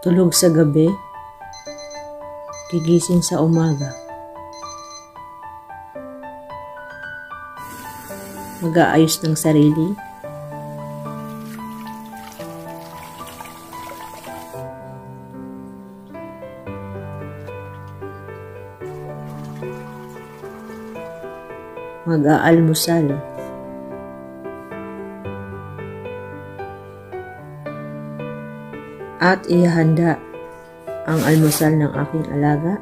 Tulog sa gabi, gigising sa umaga. Mag-aayos ng sarili. Mag-aalmusal. At ihanda ang almusal ng aking alaga.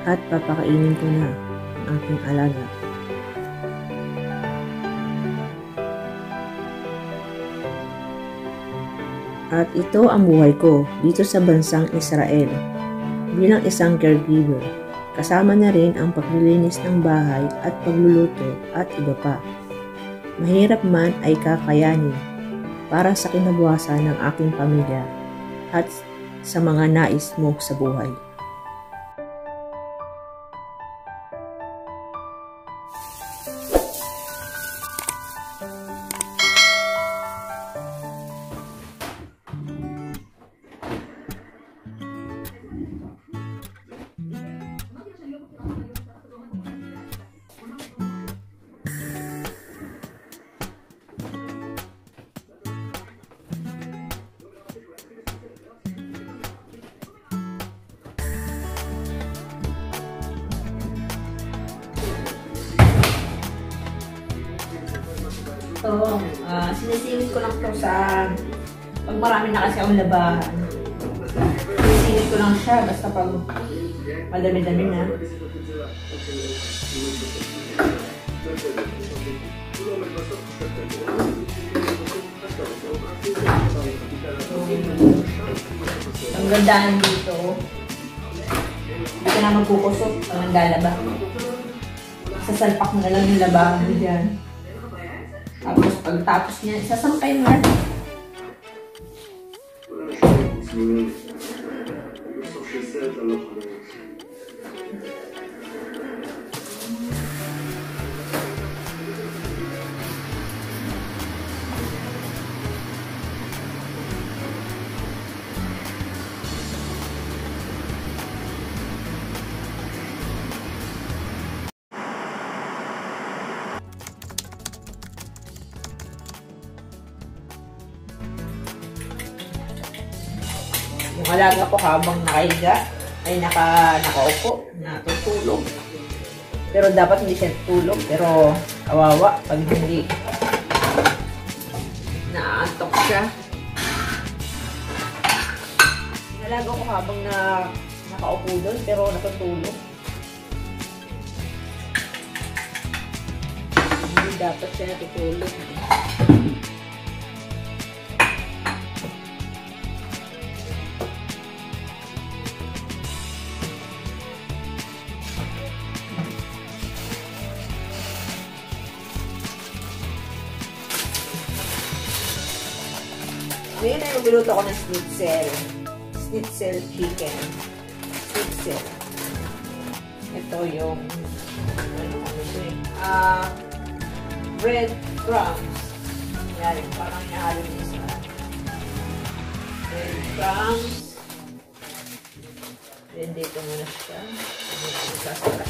At papakainin ko na ang aking alaga. At ito ang buhay ko dito sa bansang Israel bilang isang caregiver. Kasama na rin ang paglilinis ng bahay at pagluluto at iba pa. Mahirap man ay kakayanin para sa kinabukasan ng aking pamilya at sa mga nais mo sa buhay. Ito, sinisingit ko lang ito sa pag marami na kasi akong labahan. Sinisingit ko lang siya basta pag madami-dami na. Ang gandaan dito, hindi ka na magkukusot pag naglalaba. Sasalpak mo na lang yung labahan mo dyan. Tapos pagtapos niya, isasampay mo. Yung alaga ko habang nakahiga ay nakaupo, natutulog. Pero dapat hindi siya tutulog, pero kawawa pag hindi naantok siya. Yung alaga ko habang nakaupo doon, pero natutulog. Hindi dapat siya natutulog. Ngayon ay magluto ako ng schnitzel chicken. Schnitzel. Ito yung bread crumbs. Yan, parang nahalo niya sa bread crumbs. Then dito muna siya. Sasara.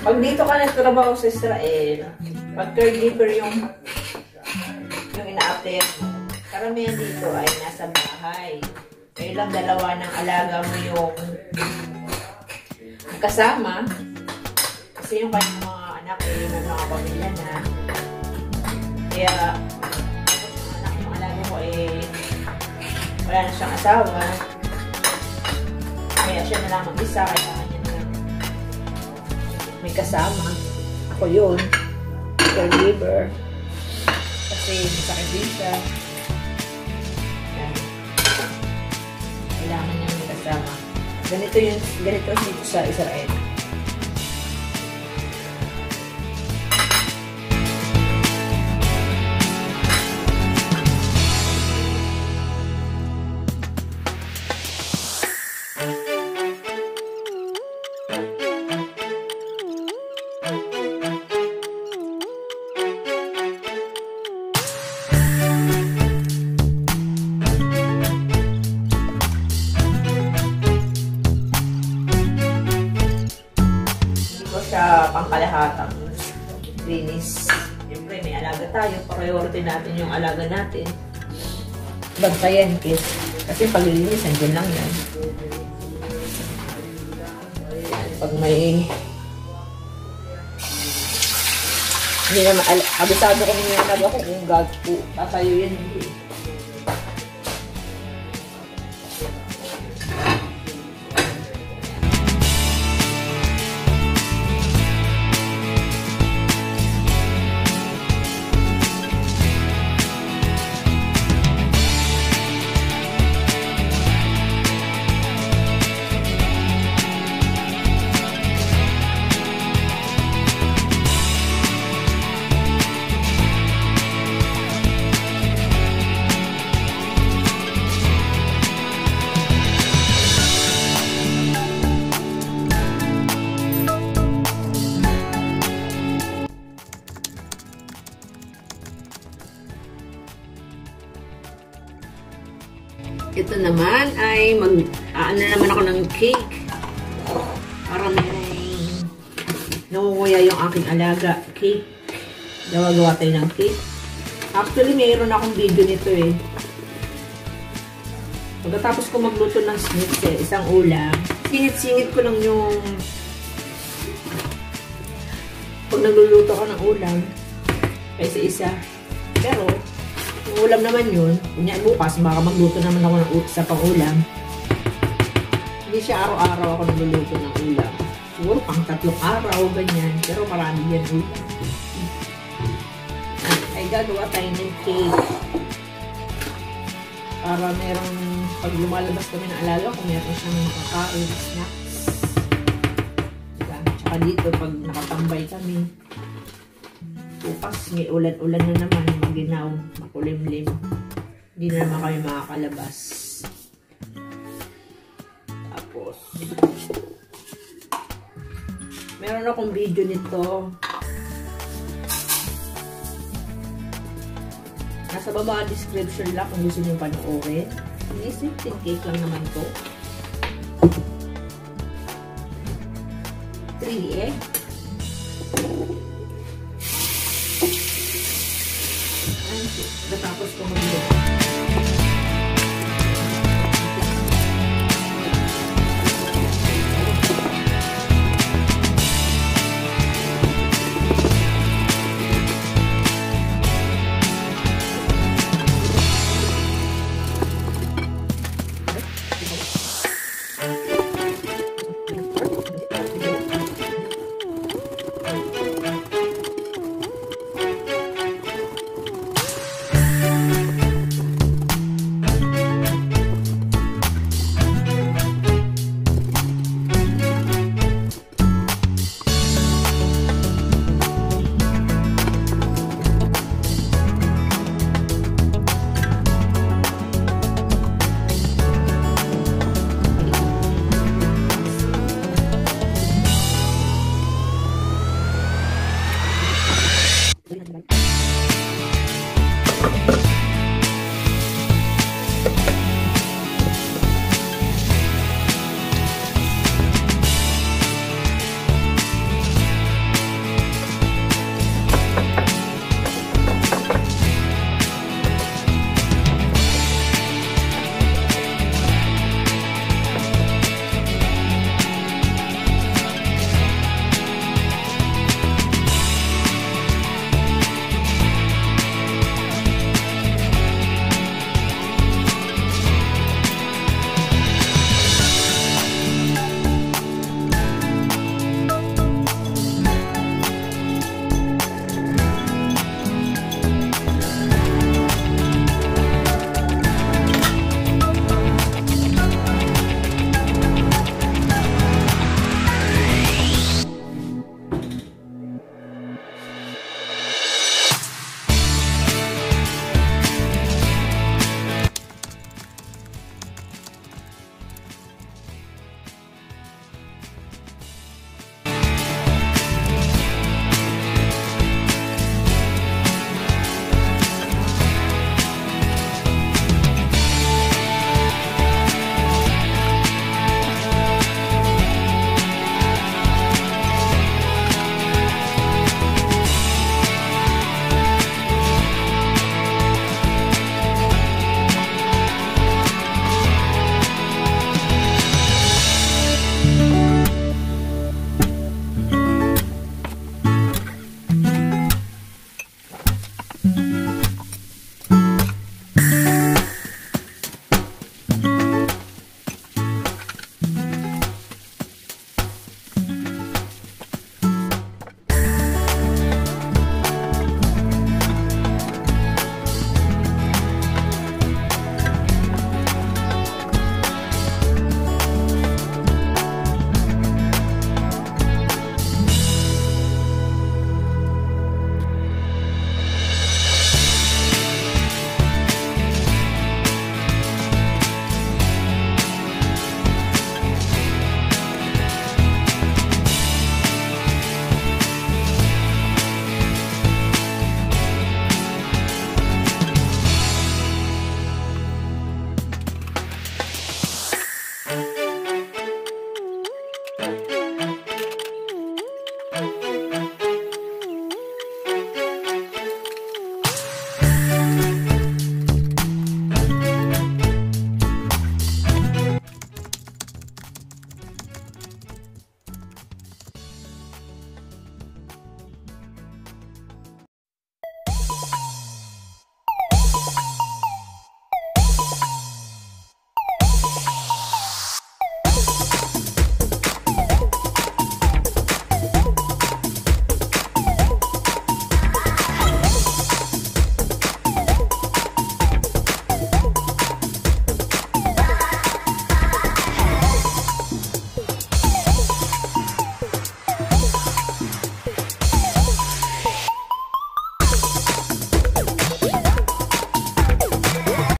Pag dito ka nagtrabaho sa Israel, pag caregiver yung ina-apply mo, karamihan dito ay nasa bahay. Kayo lang dalawa ng alaga mo yung kasama. Kasi yung kanyang mga anak ay may mga pamilya na. Kaya, tapos yung anak yung alaga mo ay Wala na siyang asawa. Kaya siya na lang mag-isa. Kailangan niya na lang may kasama. Ako yun. Caregiver. Kasi masakit din siya. Yan. Kailangan niya may kasama. Ganito dito sa Israel. Sa pangkalahatang linis. Siyempre, may alaga tayo. Priority natin yung alaga natin. Bantayan, kasi paglilinis, andyan lang yan. Pag may hindi naman, abisado kami yung alaga ko kung tatayo yan. Ito naman ay ano naman ako ng cake. Para may nangunguya yung aking alaga. Cake. Gawa-gawa tayo ng cake. Actually, mayroon akong video nito eh. Pagkatapos ko magluto ng snacks isang ulam, singit-singit ko lang yung pag nagluluto ko ng ulam kaysa isa. Pero, yung ulam naman yun, kunya bukas, baka magluto naman ako ng sa pang-ulam. Hindi siya araw-araw ako nagluluto ng ulam. Siguro pang 3 araw, ganyan. Pero marami yan ulam. Ay, gagawa tayo ng cake. Para merong, pag lumalabas kami ng alaga, kung meron siyang makakain, snacks. Tsaka dito, pag nakatambay kami, bukas, may ulan-ulan na naman, maginaw, makulimlim. Hindi na naman kami makakalabas. Tapos, meron akong video nito. Nasa baba description lang kung gusto nyo panoorin. Simple cake lang naman to. 3 egg. Tapos ko mag-look.